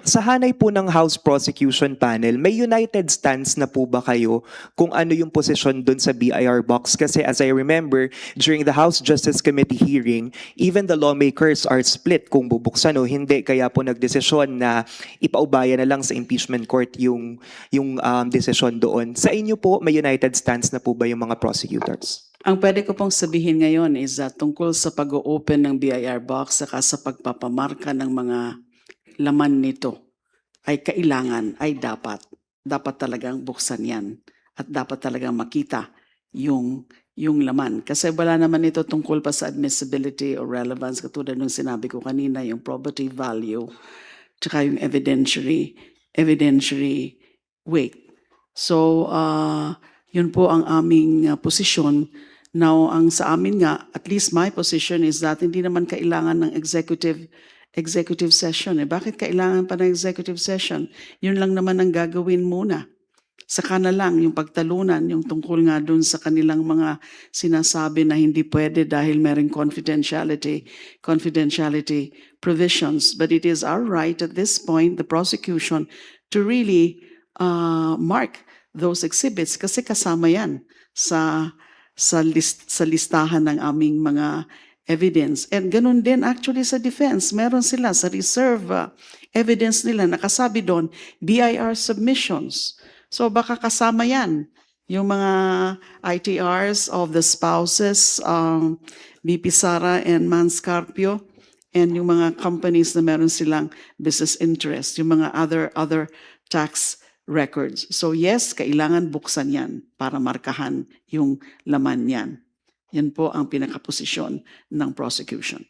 Sa hanay po ng House Prosecution Panel, may united stance na po ba kayo kung ano yung posisyon dun sa BIR box? Kasi as I remember, during the House Justice Committee hearing, even the lawmakers are split kung bubuksan o hindi. Kaya po nagdesisyon na ipaubaya na lang sa impeachment court yung desisyon doon. Sa inyo po, may united stance na po ba yung mga prosecutors? Ang pwede ko pong sabihin ngayon is tungkol sa pag-open ng BIR box saka sa pagpapamarka ng mga laman nito ay kailangan, ay dapat talagang buksan yan at dapat talagang makita yung laman. Kasi wala naman ito tungkol pa sa admissibility or relevance katulad ng sinabi ko kanina, yung probative value tsaka yung evidentiary weight. So, yun po ang aming posisyon. Now, ang sa amin nga, at least my position is that hindi naman kailangan ng executive session. Bakit kailangan pa ng executive session? Yun lang naman ang gagawin muna. Saka na lang yung pagtalunan, yung tungkol nga dun sa kanilang mga sinasabi na hindi pwede dahil merong confidentiality provisions. But it is our right at this point, the prosecution, to really mark those exhibits kasi kasama yan sa listahan ng aming mga evidence. And ganun din actually sa defense. Meron sila sa reserve evidence nila. Nakasabi doon, BIR submissions. So baka kasama yan. Yung mga ITRs of the spouses, BP Sara and Manscarpio, and yung mga companies na meron silang business interest, yung mga other tax records. So yes, kailangan buksan yan para markahan yung laman yan. Yan po ang pinakaposisyon ng prosecution.